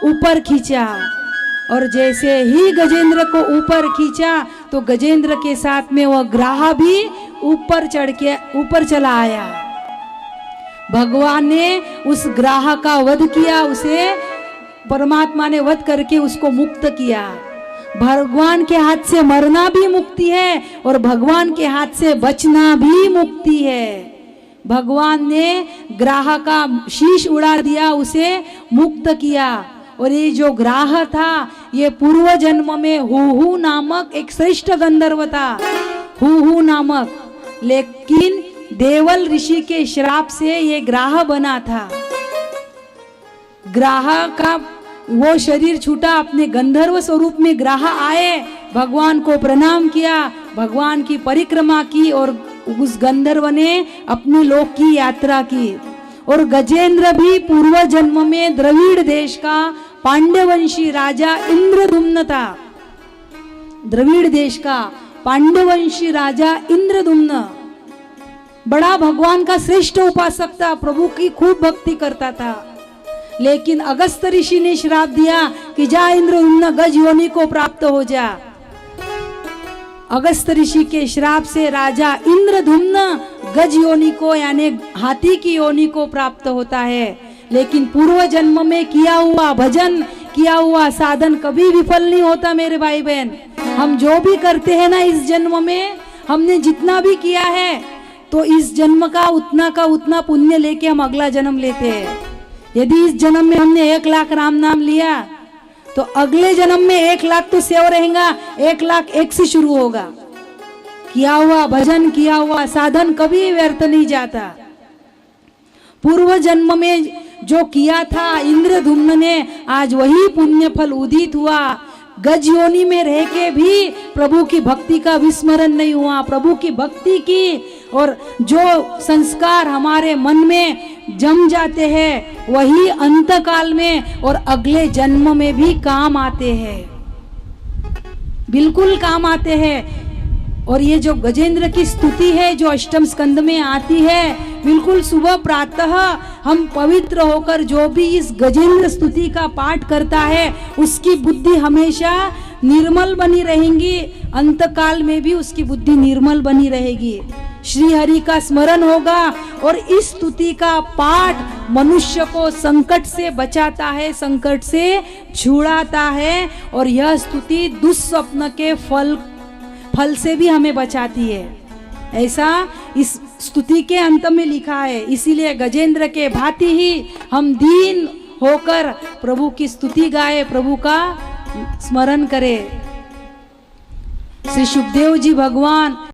ऊपर खींचा। और जैसे ही गजेंद्र को ऊपर खींचा तो गजेंद्र के साथ में वह ग्राह भी ऊपर चढ़ के ऊपर चला आया। भगवान ने उस ग्राह का वध किया, उसे परमात्मा ने वध करके उसको मुक्त किया। भगवान के हाथ से मरना भी मुक्ति है और भगवान के हाथ से बचना भी मुक्ति है। भगवान ने ग्राह का शीश उड़ा दिया, उसे मुक्त किया। और ये जो ग्राह था ये पूर्व जन्म में हुहु नामक एक श्रेष्ठ गंधर्व था, हुहु नामक, लेकिन देवल ऋषि के श्राप से ये ग्राह बना था। ग्राह का वो शरीर छूटा, अपने गंधर्व स्वरूप में ग्राह आए, भगवान को प्रणाम किया, भगवान की परिक्रमा की और उस गंधर्व ने अपने लोक की यात्रा की। और गजेंद्र भी पूर्व जन्म में द्रविड़ देश का पांड्यवंशी राजा इंद्रदुम्न था। द्रविड़ देश का पांड्यवंशी राजा इंद्रदुम्न बड़ा भगवान का श्रेष्ठ उपासक था, प्रभु की खूब भक्ति करता था। लेकिन अगस्त ऋषि ने श्राप दिया कि जा इंद्रदुम्न गज योनि को प्राप्त हो जा। अगस्त ऋषि के श्राप से राजा इंद्रदुम्न गज योनि को यानी हाथी की योनि को प्राप्त होता है। लेकिन पूर्व जन्म में किया हुआ भजन, किया हुआ साधन कभी विफल नहीं होता मेरे भाई बहन। हम जो भी करते हैं ना इस जन्म में, हमने जितना भी किया है तो इस जन्म का उतना पुण्य लेके हम अगला जन्म लेते हैं। यदि इस जन्म में हमने 1 लाख राम नाम लिया तो अगले जन्म में 1 लाख तो सेव रहेगा, 1,01,000 से शुरू होगा। किया हुआ भजन, किया हुआ साधन कभी व्यर्थ नहीं जाता। पूर्व जन्म में जो किया था इंद्रदुम्न ने, आज वही पुण्य फल उदित हुआ। गज योनि में रह के भी प्रभु की भक्ति का विस्मरण नहीं हुआ, प्रभु की भक्ति की, और जो संस्कार हमारे मन में जम जाते हैं वही अंत काल में और अगले जन्म में भी काम आते हैं, बिल्कुल काम आते हैं। और ये जो गजेंद्र की स्तुति है जो अष्टम स्कंद में आती है, बिल्कुल सुबह प्रातः हम पवित्र होकर जो भी इस गजेंद्र स्तुति का पाठ करता है उसकी बुद्धि हमेशा निर्मल बनी रहेगी, अंतकाल में भी उसकी बुद्धि निर्मल बनी रहेगी। श्री हरि का स्मरण होगा और इस स्तुति का पाठ मनुष्य को संकट से बचाता है, संकट से छुड़ाता है। और यह स्तुति दुस्वप्न के फल से भी हमें बचाती है, ऐसा इस स्तुति के अंत में लिखा है। इसीलिए गजेंद्र के भांति ही हम दीन होकर प्रभु की स्तुति गाए, प्रभु का स्मरण करें। श्री सुखदेव जी भगवान